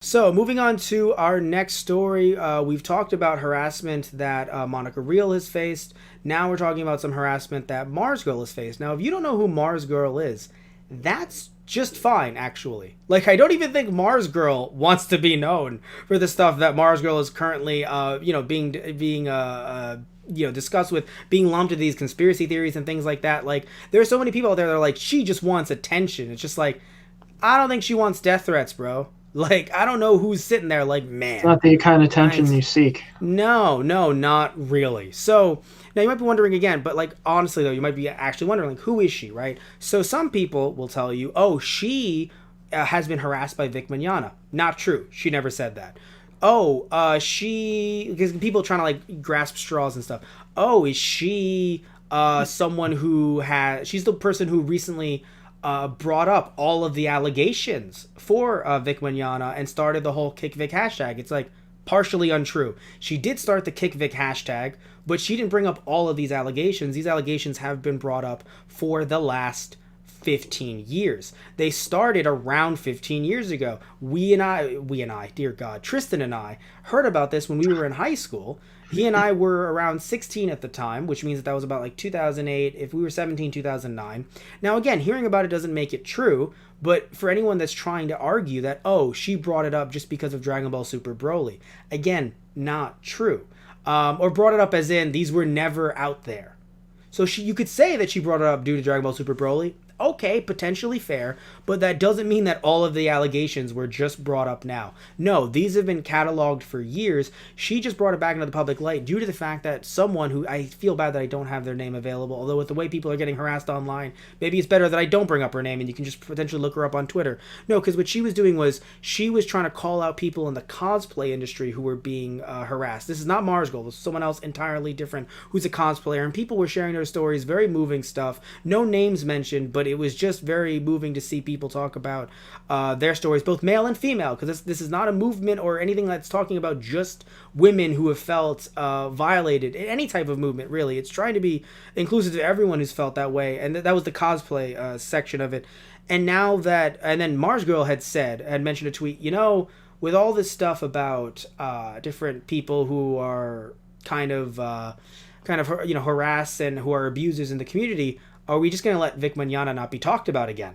So, moving on to our next story, we've talked about harassment that MarzGurl has faced. Now we're talking about some harassment that MarzGurl has faced. Now, if you don't know who MarzGurl is, that's just fine, actually. Like, I don't even think MarzGurl wants to be known for the stuff that MarzGurl is currently, being discussed with, being lumped into these conspiracy theories and things like that. Like, there are so many people out there that are like, she just wants attention. It's just like, I don't think she wants death threats, bro. Like, I don't know who's sitting there like, man. It's not the kind of attention you seek. No, not really. So, now you might be wondering again, but like, honestly though, you might be actually wondering, like, who is she, right? So some people will tell you, oh, she has been harassed by Vic Mignogna. Not true. She never said that. Oh, because people trying to like grasp straws and stuff. Oh, is she someone who she's the person who recently brought up all of the allegations for Vic Mignogna and started the whole KickVic hashtag. It's like partially untrue. She did start the KickVic hashtag, but she didn't bring up all of these allegations. These allegations have been brought up for the last 15 years. They started around 15 years ago. We and I, dear God, Tristan and I heard about this when we were in high school. He and I were around 16 at the time, which means that was about like 2008. If we were 17, 2009. Now, again, hearing about it doesn't make it true, but for anyone that's trying to argue that, oh, she brought it up just because of Dragon Ball Super Broly, again, not true. Or brought it up as in these were never out there. So you could say that she brought it up due to Dragon Ball Super Broly. Okay, potentially fair, but that doesn't mean that all of the allegations were just brought up now. No, these have been cataloged for years. She just brought it back into the public light due to the fact that someone who, I feel bad that I don't have their name available, although with the way people are getting harassed online, maybe it's better that I don't bring up her name and you can just potentially look her up on Twitter. No, because what she was doing was she was trying to call out people in the cosplay industry who were being harassed. This is not MarzGurl. This is someone else entirely different who's a cosplayer, and people were sharing their stories, very moving stuff. No names mentioned, but it was just very moving to see people talk about their stories, both male and female, because this is not a movement or anything that's talking about just women who have felt violated in any type of movement, really. It's trying to be inclusive to everyone who's felt that way, and that was the cosplay section of it. And now that, and then MarzGurl had mentioned a tweet, with all this stuff about different people who are kind of harass and who are abusers in the community, are we just going to let Vic Mignogna not be talked about again?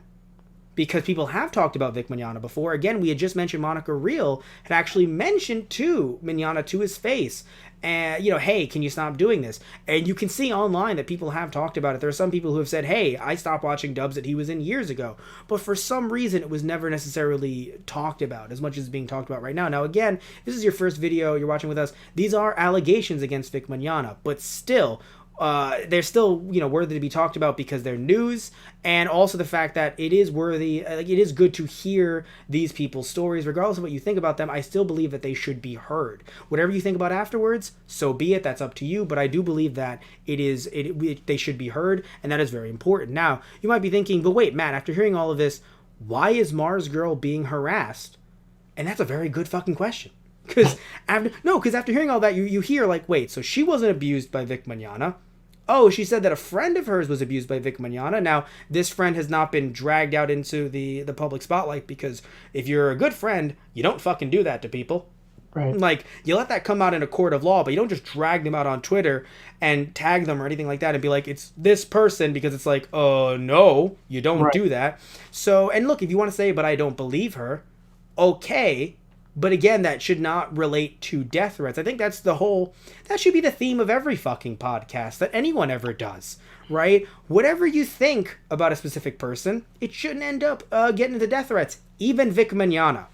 Because people have talked about Vic Mignogna before. Again, we had just mentioned MarzGurl had actually mentioned to Mignogna to his face, and hey, can you stop doing this? And you can see online that people have talked about it. There are some people who have said, hey, I stopped watching dubs that he was in years ago, but for some reason it was never necessarily talked about as much as it's being talked about right now. Now, again, this is your first video you're watching with us. These are allegations against Vic Mignogna, but still, they're still worthy to be talked about because they're news, and also the fact that it is worthy, like, it is good to hear these people's stories regardless of what you think about them. I still believe that they should be heard. Whatever you think about afterwards, so be it, that's up to you, but I do believe that they should be heard, and that is very important. Now, you might be thinking, but wait, Matt, after hearing all of this, why is MarzGurl being harassed? And that's a very good fucking question. Because after hearing all that, you hear, like, wait, so she wasn't abused by Vic Mignogna. Oh, she said that a friend of hers was abused by Vic Mignogna. Now, this friend has not been dragged out into the public spotlight, because if you're a good friend, you don't fucking do that to people. Right. Like, you let that come out in a court of law, but you don't just drag them out on Twitter and tag them or anything like that and be like, it's this person, because it's like, no, you don't do that. So, and look, if you want to say, but I don't believe her, okay. But again, that should not relate to death threats. I think that should be the theme of every fucking podcast that anyone ever does, right? Whatever you think about a specific person, it shouldn't end up getting into death threats. Even Vic Mignogna.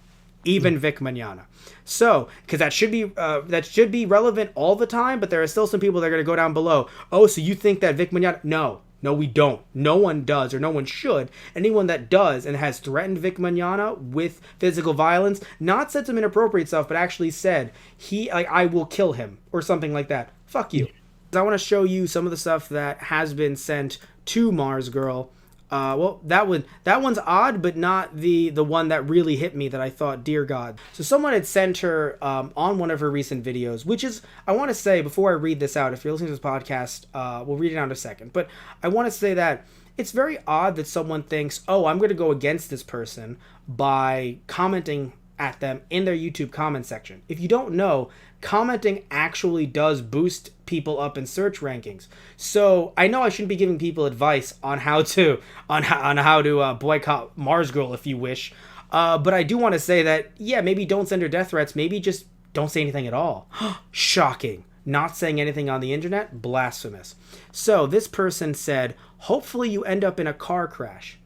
So, because that should be relevant all the time, but there are still some people that are going to go down below. Oh, so you think that Vic Mignogna? No, we don't. No one does, or no one should. Anyone that does and has threatened Vic Mignogna with physical violence, not said some inappropriate stuff, but actually said, I will kill him, or something like that. Fuck you. I want to show you some of the stuff that has been sent to MarzGurl. Well, that one's odd, but not the one that really hit me that I thought, dear God. So someone had sent her on one of her recent videos, which is, I want to say, before I read this out, if you're listening to this podcast, we'll read it out in a second. But I want to say that it's very odd that someone thinks, oh, I'm going to go against this person by commenting at them in their YouTube comment section. If you don't know, commenting actually does boost people up in search rankings. So I know I shouldn't be giving people advice on how to boycott MarzGurl if you wish, but I do want to say that, yeah, maybe don't send her death threats. Maybe just don't say anything at all. Shocking. Not saying anything on the internet? Blasphemous. So this person said, hopefully you end up in a car crash.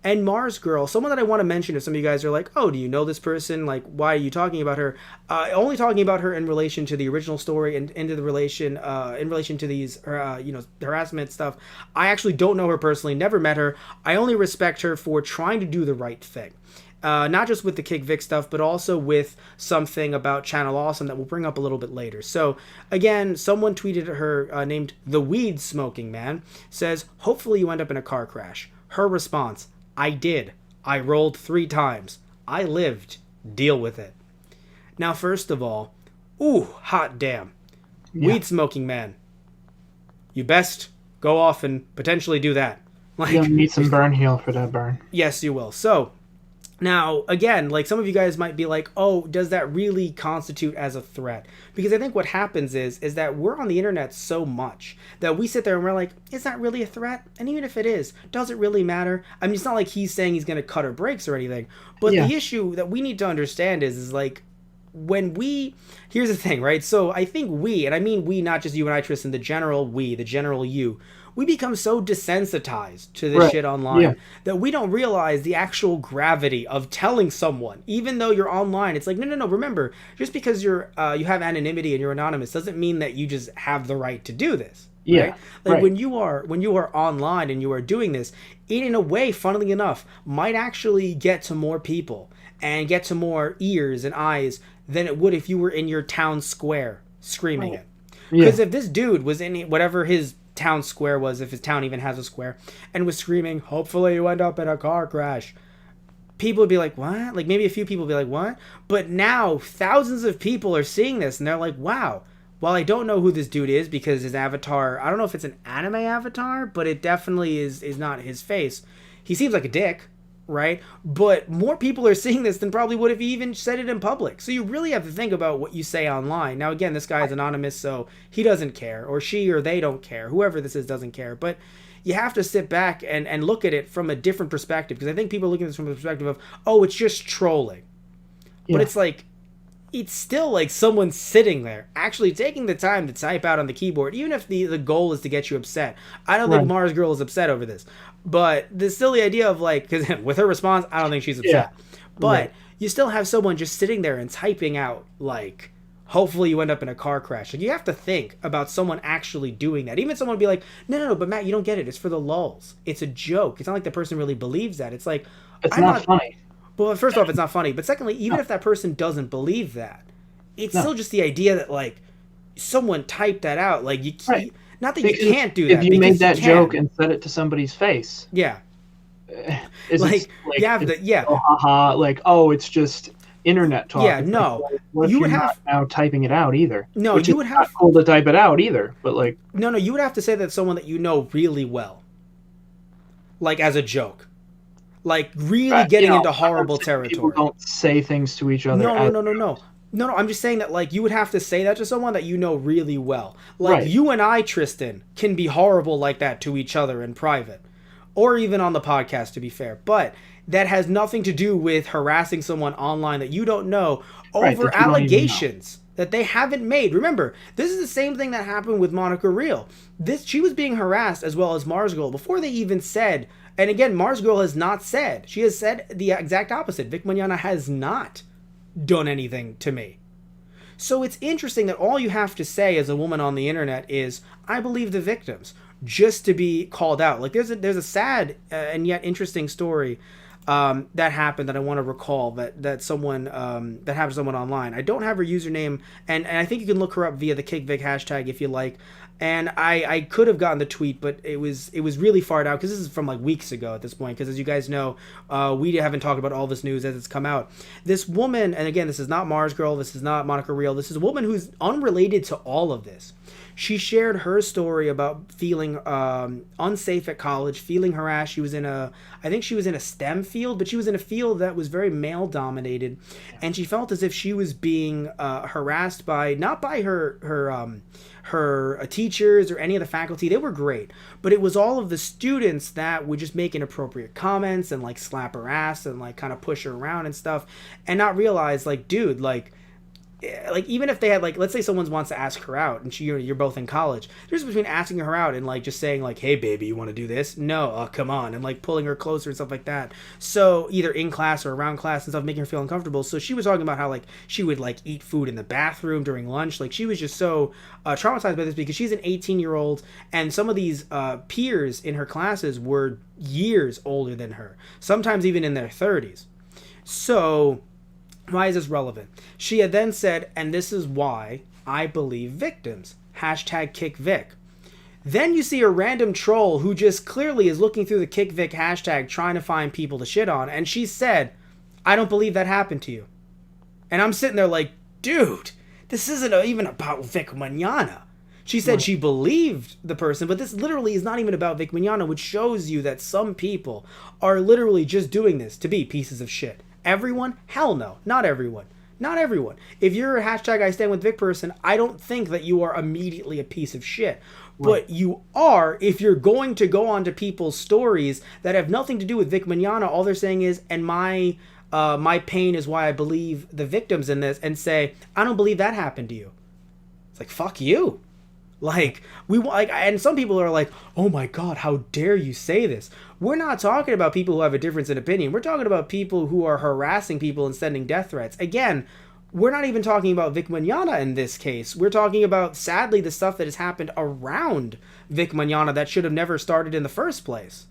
And MarzGurl, someone that I want to mention, if some of you guys are like, oh, do you know this person? Like, why are you talking about her? Only talking about her in relation to the original story and into the relation, in relation to these, harassment stuff. I actually don't know her personally, never met her. I only respect her for trying to do the right thing. Not just with the KickVic stuff, but also with something about Channel Awesome that we'll bring up a little bit later. So, again, someone tweeted at her named The Weed Smoking Man, says, hopefully you end up in a car crash. Her response, I did. I rolled 3 times. I lived. Deal with it. Now, first of all, ooh, hot damn. Yeah. Weed Smoking Man. You best go off and potentially do that. Like, you'll need some burn heal for that burn. Yes, you will. So, now, again, like some of you guys might be like, oh, does that really constitute as a threat? Because I think what happens is that we're on the internet so much that we sit there and we're like, is that really a threat? And even if it is, does it really matter? I mean, it's not like he's saying he's going to cut her brakes or anything. But the issue that we need to understand is like, here's the thing, right? So I think we, and I mean we, not just you and I, Tristan, the general you, we become so desensitized to this shit online that we don't realize the actual gravity of telling someone, even though you're online. It's like, no. Remember, just because you have anonymity and you're anonymous doesn't mean that you just have the right to do this. Right? Like when you are online and you are doing this, it in a way, funnily enough, might actually get to more people and get to more ears and eyes than it would if you were in your town square screaming it. Because if this dude was in whatever his town square was, if his town even has a square, and was screaming, hopefully you end up in a car crash, people would be like, what? Like maybe a few people would be like, what? But now thousands of people are seeing this and they're like, wow. While I don't know who this dude is because his avatar, I don't know if it's an anime avatar, but it definitely is not his face. He seems like a dick, right? But more people are seeing this than probably would if he even said it in public. So you really have to think about what you say online. Now, again, this guy is anonymous, so he doesn't care, or she or they don't care. Whoever this is doesn't care. But you have to sit back and look at it from a different perspective, because I think people are looking at this from the perspective of, oh, it's just trolling. But it's like, it's still like someone sitting there actually taking the time to type out on the keyboard, even if the goal is to get you upset. I don't think MarzGurl is upset over this, but there's still the idea of like, because with her response, I don't think she's upset. But you still have someone just sitting there and typing out like, hopefully you end up in a car crash. Like, you have to think about someone actually doing that. Even someone would be like, no, but Matt, you don't get it. It's for the lulz. It's a joke. It's not like the person really believes that. It's like, it's not funny. Well, first off, it's not funny. But secondly, even if that person doesn't believe that, it's still just the idea that, like, someone typed that out. Like, you can't, not that you can't do that. If you made that joke and said it to somebody's face. Yeah. Like, you have to, oh, haha, like, oh, it's just internet talk. Yeah, no. Like, well, you would have now typing it out either. No, which you would have not cool to type it out either. But like, no, you would have to say that's someone that you know really well, like as a joke, like really getting into horrible territory. People don't say things to each other. No. I'm just saying that like you would have to say that to someone that you know really well. Like you and I, Tristan, can be horrible like that to each other in private, or even on the podcast, to be fair. But that has nothing to do with harassing someone online that you don't know over allegations that they haven't made. Remember, this is the same thing that happened with Monica Real. She was being harassed as well as MarzGurl before they even said, and again, MarzGurl has not said, she has said the exact opposite. Vic Mignogna has not done anything to me. So it's interesting that all you have to say as a woman on the internet is, I believe the victims, just to be called out. Like there's a sad and yet interesting story that happened that I want to recall that someone that happened to someone online. I don't have her username, and I think you can look her up via the KickVic hashtag if you like. And I could have gotten the tweet, but it was really far out because this is from like weeks ago at this point. Because as you guys know, we haven't talked about all this news as it's come out. This woman, and again, this is not MarzGurl, this is not Monica Real, this is a woman who's unrelated to all of this. She shared her story about feeling unsafe at college, feeling harassed. She was I think she was in a STEM field, but she was in a field that was very male dominated, and she felt as if she was being harassed by not by her teachers or any of the faculty. They were great, but it was all of the students that would just make inappropriate comments and like slap her ass and like kind of push her around and stuff, and not realize like, dude, like even if they had like, let's say someone wants to ask her out and you're both in college, there's between asking her out and like just saying like, hey baby, you want to do this? No, come on, and like pulling her closer and stuff like that. So either in class or around class and stuff, making her feel uncomfortable. So she was talking about how like she would like eat food in the bathroom during lunch. Like she was just so traumatized by this because she's an 18-year-old and some of these peers in her classes were years older than her, sometimes even in their 30s. So why is this relevant? She had then said, and this is why I believe victims. #KickVic. Then you see a random troll who just clearly is looking through the KickVic hashtag trying to find people to shit on. And she said, I don't believe that happened to you. And I'm sitting there like, dude, this isn't even about Vic Mignogna. She said she believed the person, but this literally is not even about Vic Mignogna, which shows you that some people are literally just doing this to be pieces of shit. Everyone? Hell no. Not everyone. Not everyone. If you're a #IStandWithVic person, I don't think that you are immediately a piece of shit. Right. But you are if you're going to go onto people's stories that have nothing to do with Vic Mignogna. All they're saying is, and my pain is why I believe the victims in this, and say, I don't believe that happened to you. It's like, fuck you. Like, and some people are like, oh my God, how dare you say this? We're not talking about people who have a difference in opinion. We're talking about people who are harassing people and sending death threats. Again, we're not even talking about Vic Mignogna in this case. We're talking about, sadly, the stuff that has happened around Vic Mignogna that should have never started in the first place.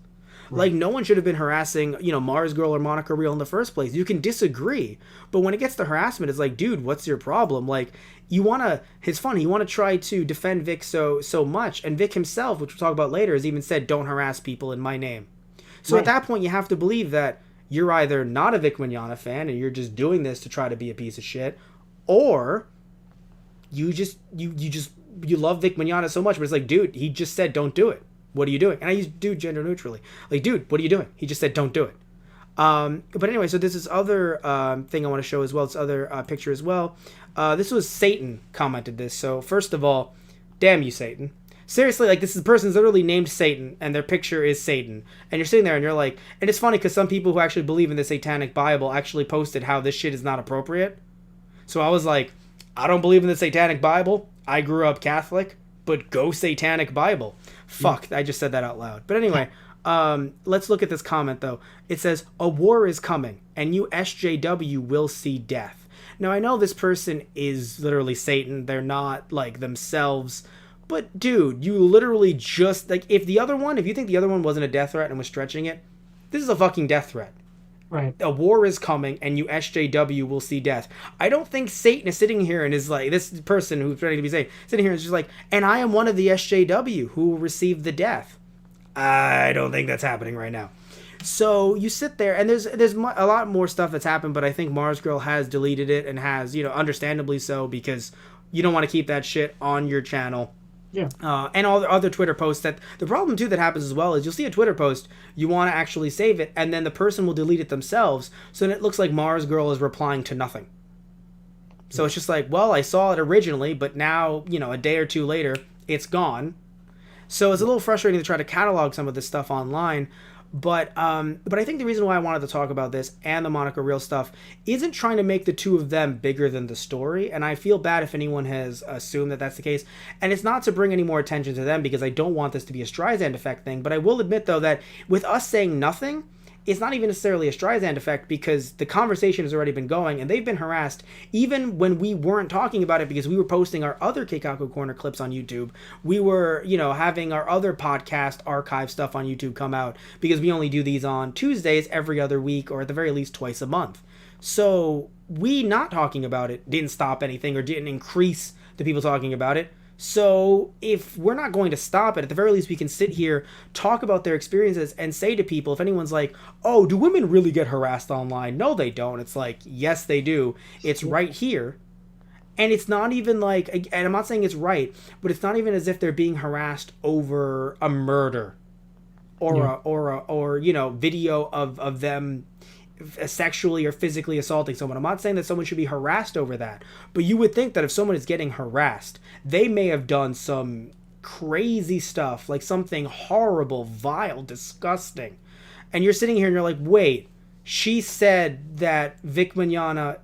Right. Like, no one should have been harassing, MarzGurl or Monica Real in the first place. You can disagree, but when it gets to harassment, it's like, dude, what's your problem? Like, you want to try to defend Vic so much, and Vic himself, which we'll talk about later, has even said, don't harass people in my name. So right. At that point, you have to believe that you're either not a Vic Mignogna fan and you're just doing this to try to be a piece of shit, or you love Vic Mignogna so much, but it's like, dude, he just said don't do it. What are you doing? And I use dude gender neutrally. Like, dude, what are you doing? He just said don't do it. But anyway, so there's this other thing I want to show as well. This other picture as well. This was Satan commented this. So first of all, damn you, Satan. Seriously, like, this person's literally named Satan, and their picture is Satan. And you're sitting there, and you're like... And it's funny, because some people who actually believe in the Satanic Bible actually posted how this shit is not appropriate. So I was like, I don't believe in the Satanic Bible. I grew up Catholic, but go Satanic Bible. Fuck, I just said that out loud. But anyway, let's look at this comment, though. It says, a war is coming, and you SJW will see death. Now, I know this person is literally Satan. They're not, like, themselves... But, dude, you literally just... Like, if you think the other one wasn't a death threat and was stretching it, this is a fucking death threat. Right. A war is coming, and you SJW will see death. I don't think Satan is sitting here and is like... This person who's ready to be Satan, sitting here and is just like, and I am one of the SJW who will receive the death. I don't think that's happening right now. So you sit there, and there's a lot more stuff that's happened, but I think MarzGurl has deleted it and has, understandably so, because you don't want to keep that shit on your channel. Yeah. And all the other Twitter posts. That the problem too that happens as well is you'll see a Twitter post, you want to actually save it, and then the person will delete it themselves, so then it looks like MarzGurl is replying to nothing. So it's just like, well, I saw it originally, but now, a day or two later, it's gone. So it's a little frustrating to try to catalog some of this stuff online. But I think the reason why I wanted to talk about this and the Monica Real stuff isn't trying to make the two of them bigger than the story. And I feel bad if anyone has assumed that that's the case. And it's not to bring any more attention to them, because I don't want this to be a Streisand effect thing. But I will admit, though, that with us saying nothing, it's not even necessarily a Streisand effect, because the conversation has already been going and they've been harassed even when we weren't talking about it, because we were posting our other Keikaku Korner clips on YouTube. We were, having our other podcast archive stuff on YouTube come out, because we only do these on Tuesdays every other week, or at the very least twice a month. So we not talking about it didn't stop anything or didn't increase the people talking about it. So if we're not going to stop it, at the very least we can sit here, talk about their experiences, and say to people, if anyone's like, oh, do women really get harassed online? No, they don't. It's like, yes, they do. It's right here. And it's not even like, and I'm not saying it's right, but it's not even as if they're being harassed over a murder or video of them sexually or physically assaulting someone. I'm not saying that someone should be harassed over that, but you would think that if someone is getting harassed, they may have done some crazy stuff, like something horrible, vile, disgusting. And you're sitting here and you're like, wait, she said that Vic Mignogna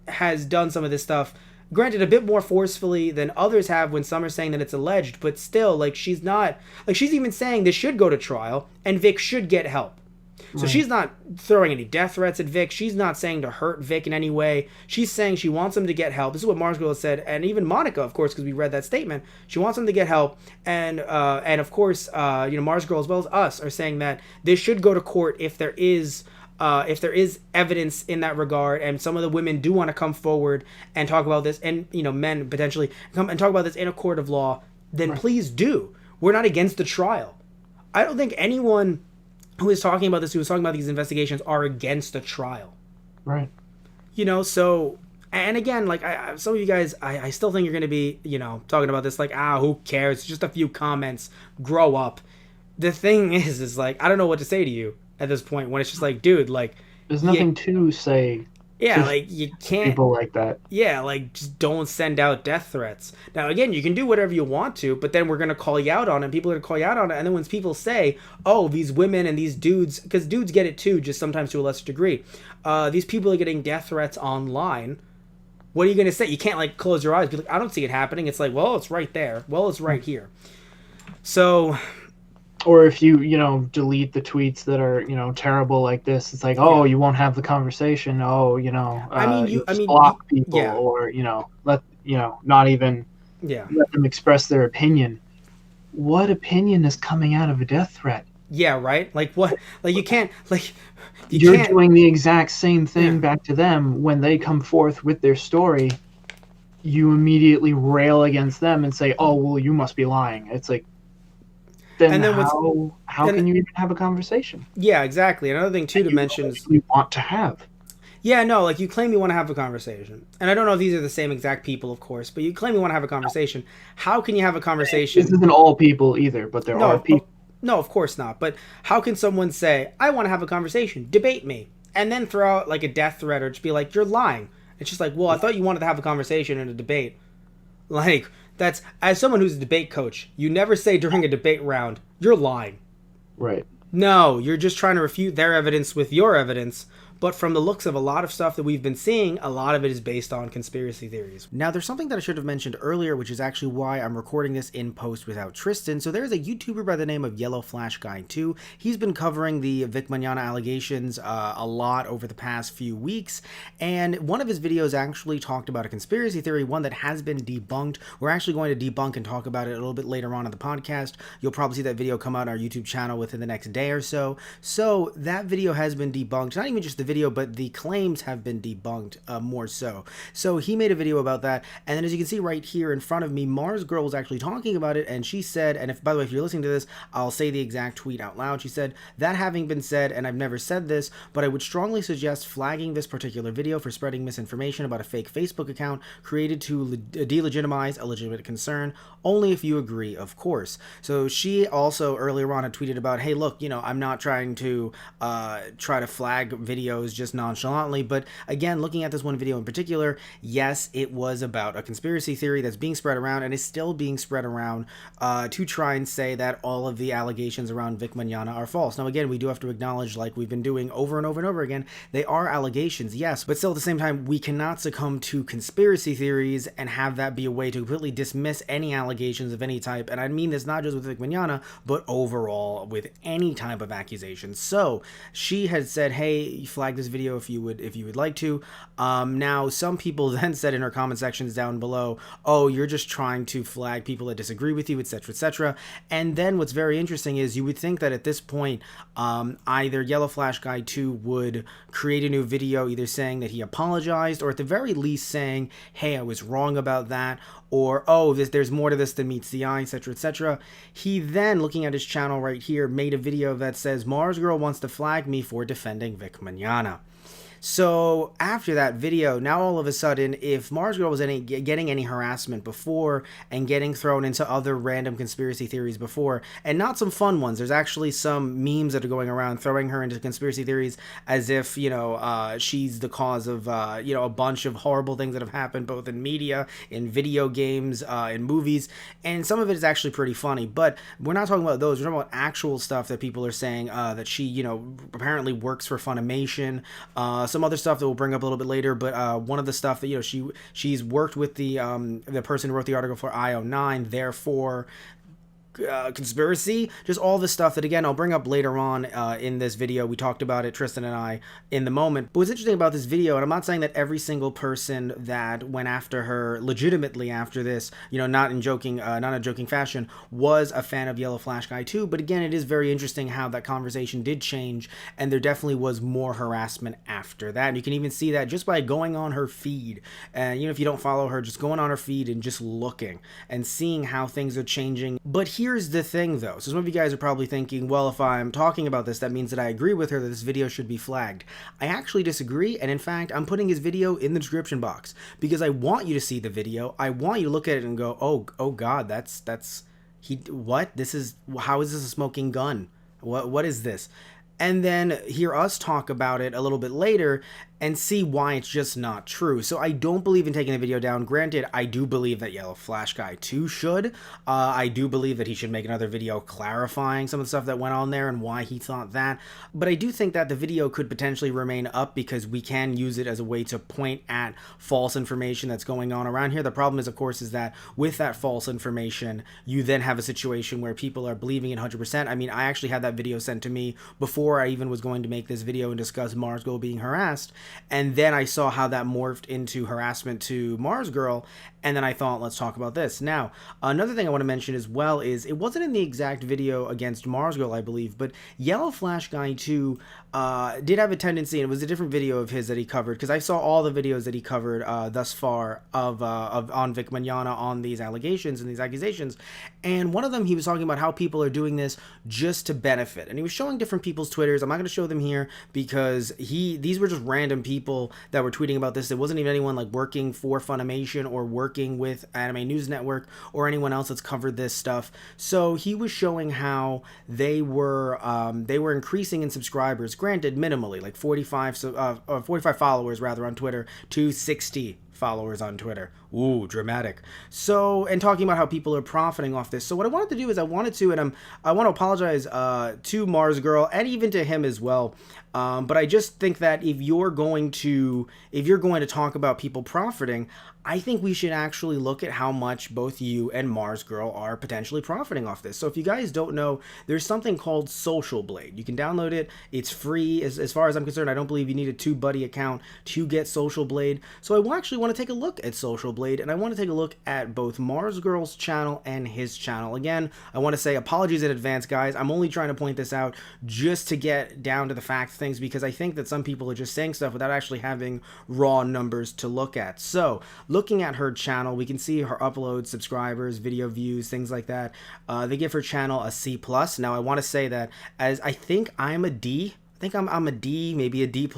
has done some of this stuff, granted a bit more forcefully than others have when some are saying that it's alleged, but still, like, she's not, like, she's even saying this should go to trial and Vic should get help. So right. She's not throwing any death threats at Vic. She's not saying to hurt Vic in any way. She's saying she wants him to get help. This is what MarzGurl has said, and even Monica, of course, because we read that statement. She wants him to get help, and of course, MarzGurl as well as us are saying that this should go to court if there is evidence in that regard, and some of the women do want to come forward and talk about this, and men potentially come and talk about this in a court of law. Then right. Please do. We're not against the trial. I don't think anyone who is talking about this, who is talking about these investigations, are against a trial. Right. So, and again, like, some of you guys, I still think you're going to be, talking about this like, who cares? It's just a few comments. Grow up. The thing is like, I don't know what to say to you at this point when it's just like, dude, like... There's nothing to say. Yeah, like, you can't... People like that. Yeah, like, just don't send out death threats. Now, again, you can do whatever you want to, but then we're going to call you out on it, and people are going to call you out on it, and then when people say, oh, these women and these dudes, because dudes get it too, just sometimes to a lesser degree, these people are getting death threats online, what are you going to say? You can't, like, close your eyes, be like, I don't see it happening. It's like, well, it's right there. Well, it's right here. So... Or if you delete the tweets that are, terrible like this, it's like, oh, you won't have the conversation. Oh, you block people, yeah. Or, not even let them express their opinion. What opinion is coming out of a death threat? Yeah, right? Like, what? Like, you can't, like... You're doing the exact same thing back to them when they come forth with their story. You immediately rail against them and say, oh, well, you must be lying. It's like, Then how can you even have a conversation? Yeah, exactly. Another thing, too, to mention is... You want to have. Yeah, no, like, you claim you want to have a conversation. And I don't know if these are the same exact people, of course, but you claim you want to have a conversation. How can you have a conversation? This isn't all people either, but there are people. No, of course not. But how can someone say, I want to have a conversation, debate me, and then throw out, like, a death threat or just be like, you're lying. It's just like, well, I thought you wanted to have a conversation and a debate. Like... That's, as someone who's a debate coach, you never say during a debate round, you're lying. Right. No, you're just trying to refute their evidence with your evidence. But from the looks of a lot of stuff that we've been seeing, a lot of it is based on conspiracy theories. Now, there's something that I should have mentioned earlier, which is actually why I'm recording this in post without Tristan. So there's a YouTuber by the name of Yellow Flash Guy 2. He's been covering the Vic Mignogna allegations a lot over the past few weeks, and one of his videos actually talked about a conspiracy theory, one that has been debunked. We're actually going to debunk and talk about it a little bit later on in the podcast. You'll probably see that video come out on our YouTube channel within the next day or so. So that video has been debunked, not even just the video, but the claims have been debunked more so. So he made a video about that, and then as you can see right here in front of me, MarzGurl was actually talking about it, and she said, and if, by the way, if you're listening to this, I'll say the exact tweet out loud. She said, that having been said, and I've never said this, but I would strongly suggest flagging this particular video for spreading misinformation about a fake Facebook account created to delegitimize a legitimate concern, only if you agree, of course. So she also earlier on had tweeted about, hey, look, I'm not trying to try to flag videos just nonchalantly, but again, looking at this one video in particular, yes, it was about a conspiracy theory that's being spread around and is still being spread around to try and say that all of the allegations around Vic Mignogna are false. Now, again, we do have to acknowledge, like we've been doing over and over and over again, they are allegations, yes, but still at the same time, we cannot succumb to conspiracy theories and have that be a way to completely dismiss any allegations of any type, and I mean this not just with Vic Mignogna, but overall with any type of accusation. So she had said, hey, flag flag this video if you would like to. Now, some people then said in our comment sections down below, oh, you're just trying to flag people that disagree with you, etc., etc. And then what's very interesting is you would think that at this point, either Yellow Flash Guy 2 would create a new video either saying that he apologized, or at the very least saying, hey, I was wrong about that, or, oh, there's more to this than meets the eye, etc., etc. He then, looking at his channel right here, made a video that says, MarzGurl wants to flag me for defending Vic Mignogna. So after that video, now all of a sudden, if MarzGurl was getting any harassment before and getting thrown into other random conspiracy theories before, and not some fun ones, there's actually some memes that are going around throwing her into conspiracy theories as if, you know, she's the cause of, you know, a bunch of horrible things that have happened both in media, in video games, in movies, and some of it is actually pretty funny, but we're not talking about those. We're talking about actual stuff that people are saying, that she, you know, apparently works for Funimation, some other stuff that we'll bring up a little bit later, but one of the stuff that, you know, she's worked with the person who wrote the article for IO9, therefore conspiracy, just all the stuff that, again, I'll bring up later on in this video. We talked about it, Tristan and I, in the moment. But what's interesting about this video, and I'm not saying that every single person that went after her legitimately after this, you know, not in a joking fashion, was a fan of Yellow Flash Guy 2, but again, it is very interesting how that conversation did change, and there definitely was more harassment after that. And you can even see that just by going on her feed, and you know, if you don't follow her, just going on her feed and just looking and seeing how things are changing. But here's the thing, though. So some of you guys are probably thinking, well, if I'm talking about this, that means that I agree with her that this video should be flagged. I actually disagree, and in fact, I'm putting his video in the description box because I want you to see the video. I want you to look at it and go, oh God, what? How is this a smoking gun? What is this? And then hear us talk about it a little bit later and see why it's just not true. So I don't believe in taking the video down. Granted, I do believe that Yellow Flash Guy 2 should. I do believe that he should make another video clarifying some of the stuff that went on there and why he thought that. But I do think that the video could potentially remain up because we can use it as a way to point at false information that's going on around here. The problem is, of course, is that with that false information, you then have a situation where people are believing it 100%. I mean, I actually had that video sent to me before I even was going to make this video and discuss MarzGurl being harassed. And then I saw how that morphed into harassment to MarzGurl, and then I thought, let's talk about this. Now, another thing I want to mention as well is, it wasn't in the exact video against MarzGurl, I believe, but Yellow Flash Guy 2 did have a tendency, and it was a different video of his that he covered, because I saw all the videos that he covered thus far on Vic Mignogna on these allegations and these accusations, and one of them he was talking about how people are doing this just to benefit, and he was showing different people's Twitters. I'm not going to show them here because these were just random people that were tweeting about this. It wasn't even anyone like working for Funimation or working with Anime News Network or anyone else that's covered this stuff. So he was showing how they were increasing in subscribers, granted minimally, like 45 followers rather on Twitter to 60 followers on Twitter. Ooh, dramatic. So, and talking about how people are profiting off this. So what I wanted to do is I want to apologize to MarzGurl and even to him as well. But I just think that if you're going to talk about people profiting, I think we should actually look at how much both you and MarzGurl are potentially profiting off this. So if you guys don't know, there's something called Social Blade. You can download it. It's free. As far as I'm concerned, I don't believe you need a TubeBuddy account to get Social Blade. So I actually want to take a look at Social Blade, and I want to take a look at both MarzGurl's channel and his channel. Again, I want to say apologies in advance, guys. I'm only trying to point this out just to get down to the fact of things, because I think that some people are just saying stuff without actually having raw numbers to look at. So, looking at her channel, we can see her uploads, subscribers, video views, things like that. They give her channel a C+. Now, I want to say that, as I think I'm a D. I think I'm a D, maybe a D+.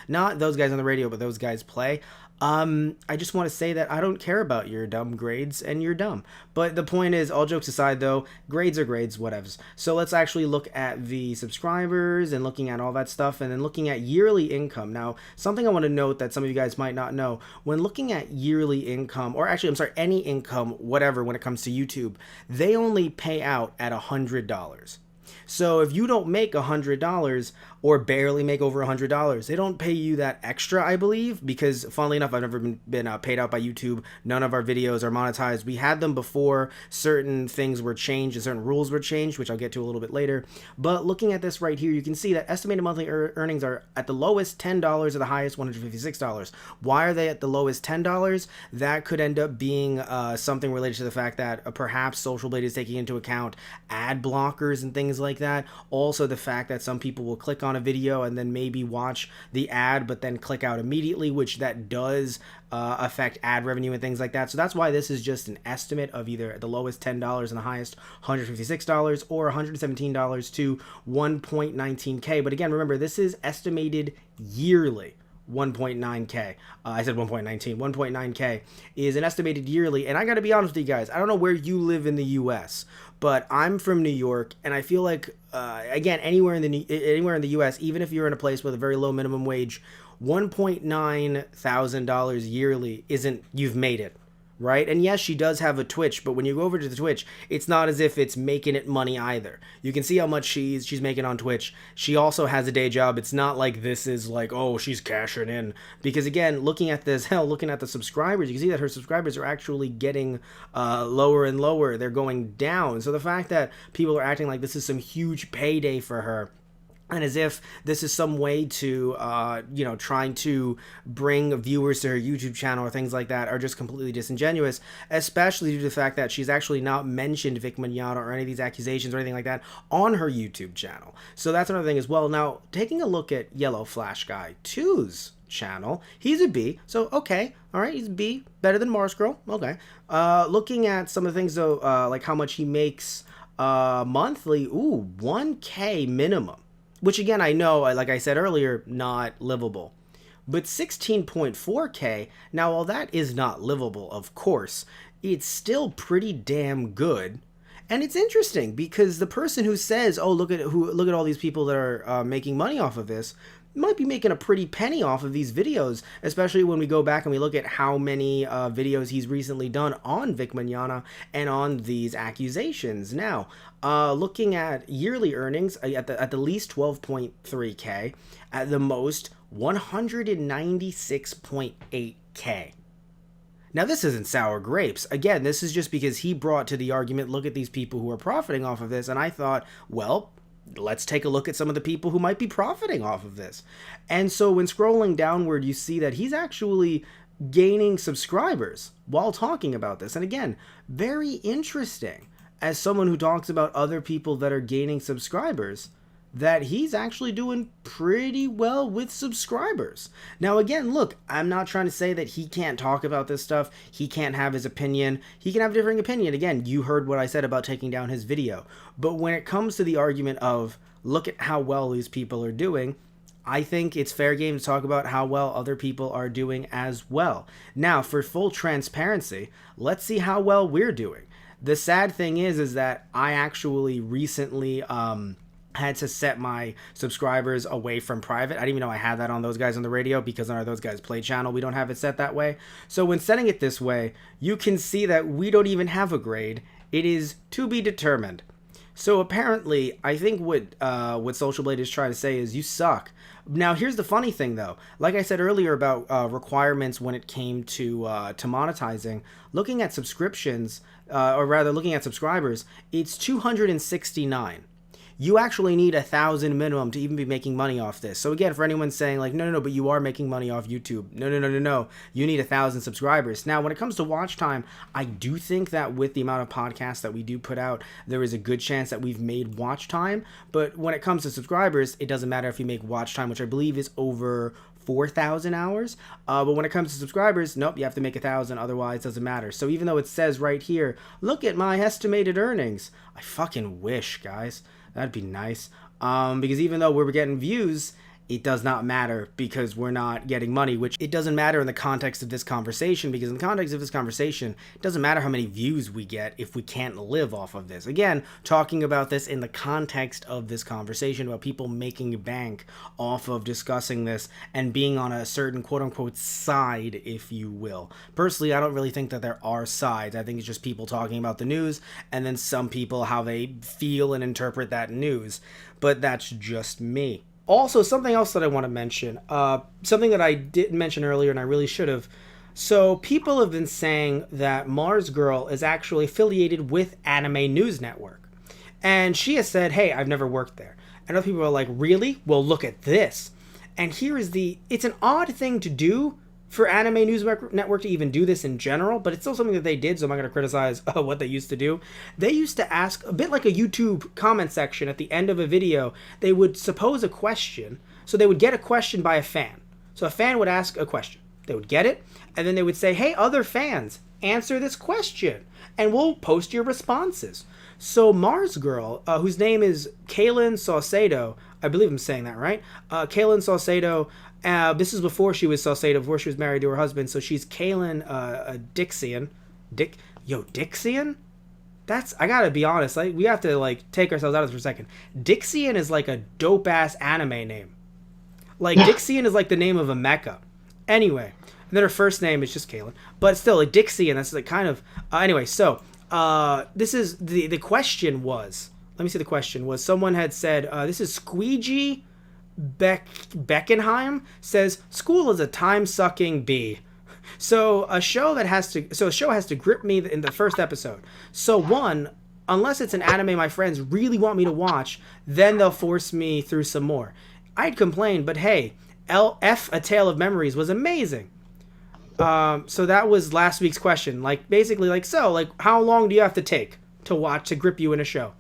Not those guys on the radio, but those guys play. I just want to say that I don't care about your dumb grades, and you're dumb. But the point is, all jokes aside though, grades are grades, whatevs. So let's actually look at the subscribers and looking at all that stuff, and then looking at yearly income. Now, something I want to note that some of you guys might not know, when looking at yearly income, or actually, I'm sorry, any income, whatever, when it comes to YouTube, they only pay out at $100. So if you don't make $100 or barely make over $100, they don't pay you that extra, I believe, because funnily enough, I've never been paid out by YouTube. None of our videos are monetized. We had them before certain things were changed and certain rules were changed, which I'll get to a little bit later. But looking at this right here, you can see that estimated monthly earnings are at the lowest $10, at the highest $156. Why are they at the lowest $10? That could end up being something related to the fact that perhaps Social Blade is taking into account ad blockers and things like that. Also, the fact that some people will click on a video and then maybe watch the ad but then click out immediately, which that does affect ad revenue and things like that. So that's why this is just an estimate of either the lowest $10 and the highest $156 or $117 to 1.19K. But again, remember, this is estimated yearly. 1.9K. I said 1.19. 1.9K is an estimated yearly. And I got to be honest with you guys, I don't know where you live in the US, but I'm from New York, and I feel like, again, anywhere in the US, even if you're in a place with a very low minimum wage, $1.9 thousand yearly isn't, you've made it. Right? And yes, she does have a Twitch, but when you go over to the Twitch, it's not as if it's making it money either. You can see how much she's making on Twitch. She also has a day job. It's not like this is like, oh, she's cashing in. Because again, looking at this, looking at the subscribers, you can see that her subscribers are actually getting lower and lower. They're going down. So the fact that people are acting like this is some huge payday for her, and as if this is some way to, trying to bring viewers to her YouTube channel or things like that, are just completely disingenuous, especially due to the fact that she's actually not mentioned Vic Mignogna or any of these accusations or anything like that on her YouTube channel. So that's another thing as well. Now, taking a look at Yellow Flash Guy 2's channel, he's a B, so okay, all right, he's a B, better than MarzGurl, okay. Looking at some of the things, though, like how much he makes monthly, ooh, 1K minimum. Which again, I know, like I said earlier, not livable. But 16.4K, now while that is not livable, of course, it's still pretty damn good. And it's interesting because the person who says, oh, look at all these people that are making money off of this, might be making a pretty penny off of these videos, especially when we go back and we look at how many videos he's recently done on Vic Mignogna and on these accusations. Now, looking at yearly earnings, at the least 12.3K, at the most 196.8K. Now, this isn't sour grapes. Again, this is just because he brought to the argument, look at these people who are profiting off of this, and I thought, well, let's take a look at some of the people who might be profiting off of this. And so when scrolling downward, you see that he's actually gaining subscribers while talking about this. And again, very interesting as someone who talks about other people that are gaining subscribers, that he's actually doing pretty well with subscribers. Now, again, look, I'm not trying to say that he can't talk about this stuff. He can't have his opinion. He can have a differing opinion. Again, you heard what I said about taking down his video. But when it comes to the argument of, look at how well these people are doing, I think it's fair game to talk about how well other people are doing as well. Now, for full transparency, let's see how well we're doing. The sad thing is that I actually recently, had to set my subscribers away from private. I didn't even know I had that on Those Guys on the Radio, because on our Those Guys Play channel, we don't have it set that way. So when setting it this way, you can see that we don't even have a grade. It is to be determined. So apparently, I think what Social Blade is trying to say is you suck. Now, here's the funny thing, though. Like I said earlier about requirements when it came to monetizing, looking at subscriptions, or rather looking at subscribers, it's 269. You actually need 1,000 minimum to even be making money off this. So again, for anyone saying like, no, but you are making money off YouTube. No. You need 1,000 subscribers. Now, when it comes to watch time, I do think that with the amount of podcasts that we do put out, there is a good chance that we've made watch time. But when it comes to subscribers, it doesn't matter if you make watch time, which I believe is over 4,000 hours. But when it comes to subscribers, nope, you have to make 1,000, otherwise it doesn't matter. So even though it says right here, look at my estimated earnings, I fucking wish, guys. That'd be nice. Because even though we're getting views, it does not matter because we're not getting money, which it doesn't matter in the context of this conversation, because in the context of this conversation, it doesn't matter how many views we get if we can't live off of this. Again, talking about this in the context of this conversation about people making bank off of discussing this and being on a certain quote-unquote side, if you will. Personally, I don't really think that there are sides. I think it's just people talking about the news and then some people how they feel and interpret that news. But that's just me. Also, something else that I want to mention, something that I didn't mention earlier and I really should have. So people have been saying that MarzGurl is actually affiliated with Anime News Network. And she has said, hey, I've never worked there. And other people are like, really? Well, look at this. And here is it's an odd thing to do for Anime News Network to even do this in general, but it's still something that they did, so I'm not going to criticize what they used to do. They used to ask, a bit like a YouTube comment section at the end of a video, they would suppose a question, so they would get a question by a fan. So a fan would ask a question. They would get it, and then they would say, hey, other fans, answer this question, and we'll post your responses. So MarzGurl, whose name is Kaylin Saucedo, I believe I'm saying that right, Kaylin Saucedo. This is before she was Saucedo, before she was married to her husband. So she's Kaylin Dixian. Dixian? I gotta be honest. We have to take ourselves out of this for a second. Dixian is like a dope ass anime name. Dixian is like the name of a mecha. Anyway, and then her first name is just Kaylin, but still Dixian. That's kind of anyway. So this is the question was. Let me see. The question was. Someone had said this is Squeegee Beckenheim says school is a time-sucking bee. So a show has to grip me in the first episode. So one, unless it's an anime my friends really want me to watch, then they'll force me through some more. I'd complain, but hey, LF A Tale of Memories was amazing. So that was last week's question. How long do you have to take to grip you in a show?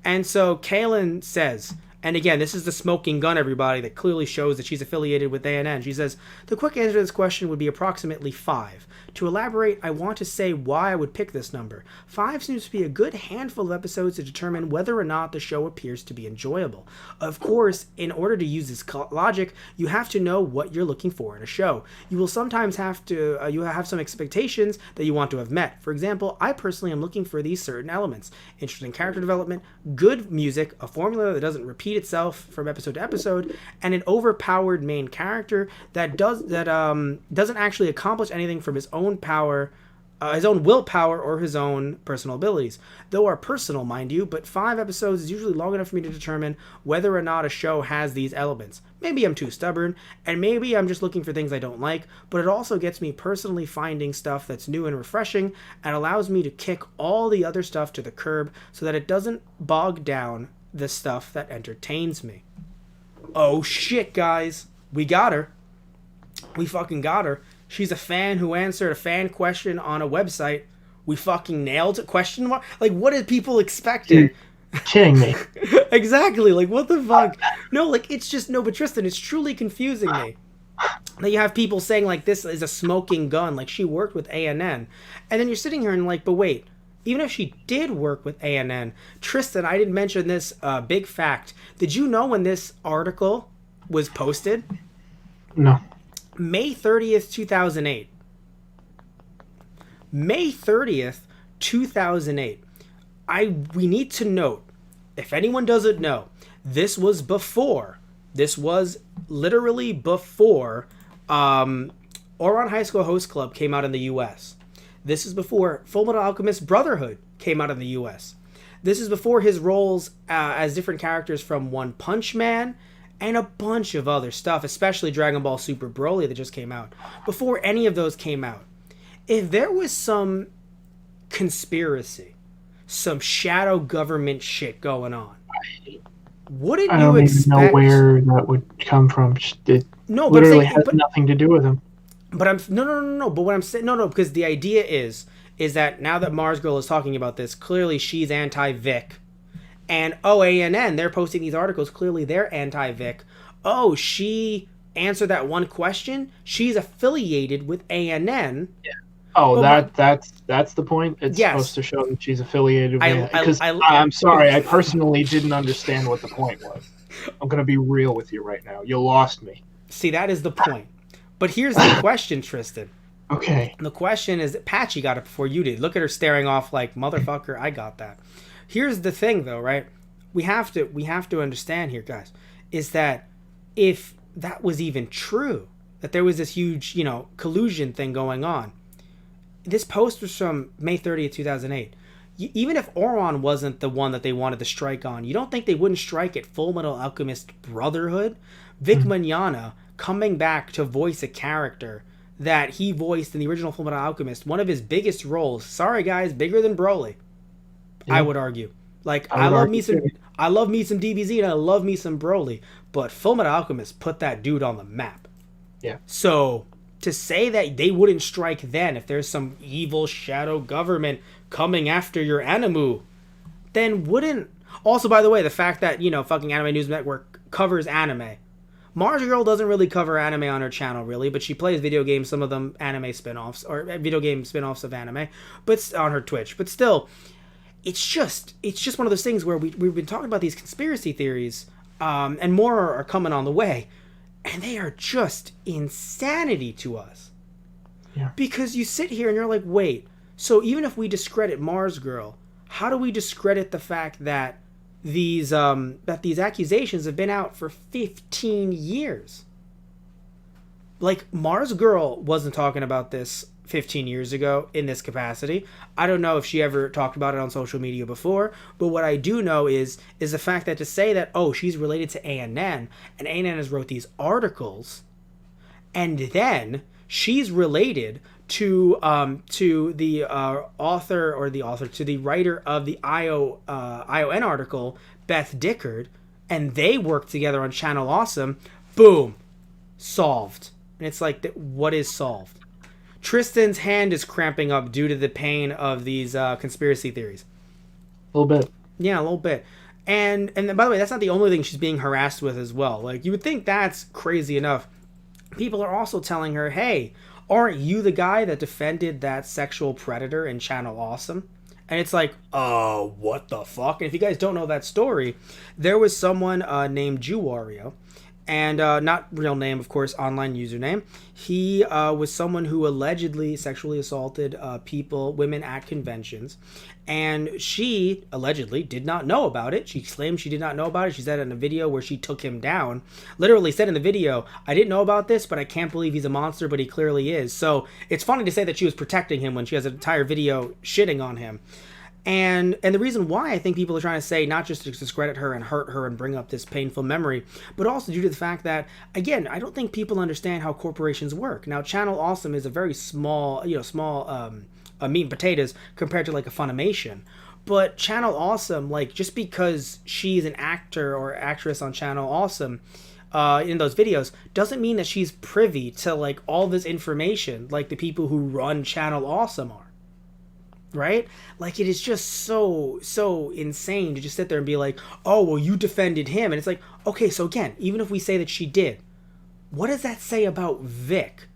And so Kaylin says, and again, this is the smoking gun, everybody, that clearly shows that she's affiliated with ANN. She says, the quick answer to this question would be approximately 5. To elaborate, I want to say why I would pick this number. 5 seems to be a good handful of episodes to determine whether or not the show appears to be enjoyable. Of course, in order to use this logic, you have to know what you're looking for in a show. You will sometimes have to, you have some expectations that you want to have met. For example, I personally am looking for these certain elements. Interesting character development, good music, a formula that doesn't repeat itself from episode to episode, and an overpowered main character that doesn't actually accomplish anything from his own power, his own willpower, or his own personal abilities. Though are personal, mind you, but 5 episodes is usually long enough for me to determine whether or not a show has these elements. Maybe I'm too stubborn, and maybe I'm just looking for things I don't like, but it also gets me personally finding stuff that's new and refreshing, and allows me to kick all the other stuff to the curb so that it doesn't bog down the stuff that entertains me. Oh shit, guys. We got her. We fucking got her. She's a fan who answered a fan question on a website. We fucking nailed it. Question mark? What did people expecting? Kidding me. Exactly. What the fuck? No, it's just, no, but Tristan, it's truly confusing me. That you have people saying, this is a smoking gun. She worked with ANN. And then you're sitting here and but wait. Even if she did work with ANN, Tristan, I didn't mention this big fact. Did you know when this article was posted? No. May 30th, 2008. May 30th, 2008. We need to note, if anyone doesn't know, this was literally before Ouran High School Host Club came out in the U.S. This is before Fullmetal Alchemist Brotherhood came out in the U.S. This is before his roles as different characters from One Punch Man and a bunch of other stuff, especially Dragon Ball Super Broly that just came out. Before any of those came out, if there was some conspiracy, some shadow government shit going on, wouldn't you expect... I don't even know where that would come from. It literally has nothing to do with him. But no. But what I'm saying, because the idea is that now that MarzGurl is talking about this, clearly she's anti-Vic, and ANN, they're posting these articles. Clearly they're anti-Vic. Oh, she answered that one question. She's affiliated with ANN. Yeah. Oh, that's the point. It's supposed to show that she's affiliated with. Because I'm sorry, I personally didn't understand what the point was. I'm going to be real with you right now. You lost me. See, that is the point. But here's the question, Tristan. Okay. The question is, Patchy got it before you did. Look at her staring off like, motherfucker, I got that. Here's the thing, though, right? We have to understand here, guys, is that if that was even true, that there was this huge, collusion thing going on. This post was from May 30th, 2008. Even if Oron wasn't the one that they wanted to strike on, you don't think they wouldn't strike at Full Metal Alchemist Brotherhood? Vic Mignogna coming back to voice a character that he voiced in the original Full Metal Alchemist, one of his biggest roles. Sorry, guys, bigger than Broly. Yeah. I would argue. Like, I love me some DBZ and I love me some Broly, but Full Metal Alchemist put that dude on the map. Yeah. So to say that they wouldn't strike then if there's some evil shadow government coming after your Animu, then wouldn't... Also, by the way, the fact that, fucking Anime News Network covers anime. MarzGurl doesn't really cover anime on her channel, really, but she plays video games, some of them anime spin-offs, or video game spin-offs of anime, but on her Twitch. But still, it's just one of those things where we've been talking about these conspiracy theories, and more are coming on the way, and they are just insanity to us. Yeah. Because you sit here and you're like, wait, so even if we discredit MarzGurl, how do we discredit the fact that these accusations have been out for 15 years? Like, MarzGurl wasn't talking about this 15 years ago in this capacity. I don't know if she ever talked about it on social media before, but what I do know is the fact that to say that, oh, she's related to ANN, and ANN has wrote these articles, and then she's related to the writer of the ION article, Beth Dickard, and they work together on Channel Awesome. Boom, solved. And it's like, what is solved? Tristan's hand is cramping up due to the pain of these conspiracy theories. A little bit. Yeah, a little bit. And then, by the way, that's not the only thing she's being harassed with as well. Like, you would think that's crazy enough. People are also telling her, hey, aren't you the guy that defended that sexual predator in Channel Awesome? And it's like, oh, what the fuck? And if you guys don't know that story, there was someone named Jewario, and not real name, of course, online username. He was someone who allegedly sexually assaulted women at conventions, and she allegedly did not know about it. She claimed she did not know about it. She said in a video where she took him down, literally said in the video, I didn't know about this, but I can't believe he's a monster, but he clearly is. So it's funny to say that she was protecting him when she has an entire video shitting on him. And the reason why I think people are trying to say, not just to discredit her and hurt her and bring up this painful memory, but also due to the fact that, again, I don't think people understand how corporations work. Now, Channel Awesome is a very small meat and potatoes compared to like a Funimation. But Channel Awesome, like, just because she's an actor or actress on Channel Awesome in those videos, doesn't mean that she's privy to like all this information like the people who run Channel Awesome are. Right? Like, it is just so insane to just sit there and be like, oh, well, you defended him. And it's like, okay, so again, even if we say that she did, what does that say about Vic?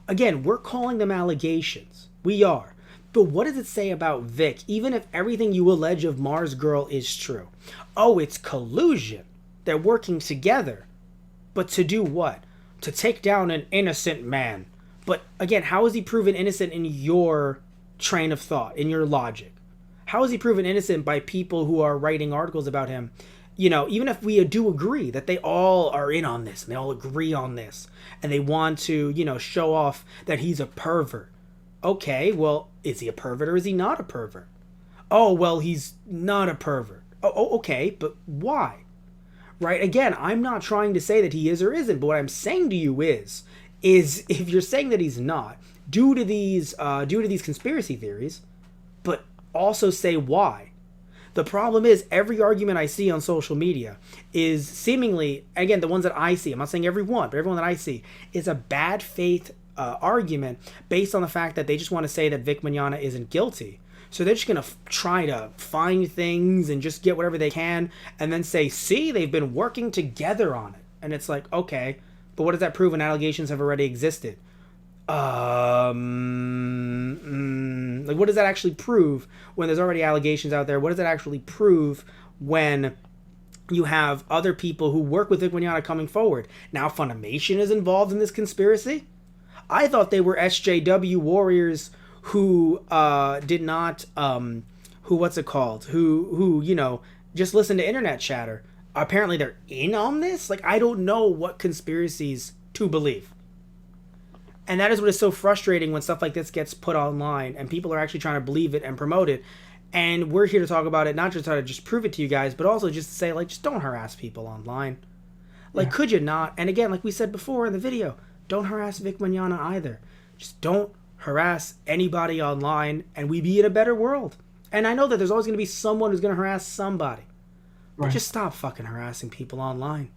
Again, we're calling them allegations. We are. But what does it say about Vic, even if everything you allege of MarzGurl is true? Oh, it's collusion. They're working together. But to do what? To take down an innocent man. But again, how is he proven innocent in your train of thought, in your logic? How is he proven innocent by people who are writing articles about him? Even if we do agree that they all are in on this and they all agree on this and they want to, show off that he's a pervert. Okay, well, is he a pervert or is he not a pervert? Oh, well, he's not a pervert. Oh, okay, but why? Right? Again, I'm not trying to say that he is or isn't, but what I'm saying to you is if you're saying that he's not, due to these conspiracy theories, but also say why. The problem is every argument I see on social media is seemingly, again, the ones that I see, I'm not saying every one, but everyone that I see, is a bad faith argument based on the fact that they just want to say that Vic Mignogna isn't guilty. So they're just going to try to find things and just get whatever they can and then say, see, they've been working together on it. And it's like, okay, but what does that prove when allegations have already existed? Like, what does that actually prove when there's already allegations out there? What does that actually prove when You have other people who work with Vic Mignogna coming forward. Now Funimation is involved in this conspiracy. I thought they were SJW warriors who did not who just listen to internet chatter. Apparently they're in on this. Like, I don't know what conspiracies to believe. And that is what is so frustrating when stuff like this gets put online and people are actually trying to believe it and promote it. And we're here to talk about it, not just try to just prove it to you guys, but also just to say, like, just don't harass people online. Like, could you not? And again, like we said before in the video, don't harass Vic Mignogna either. Just don't harass anybody online, and we be in a better world. And I know that there's always going to be someone who's going to harass somebody. But just stop fucking harassing people online.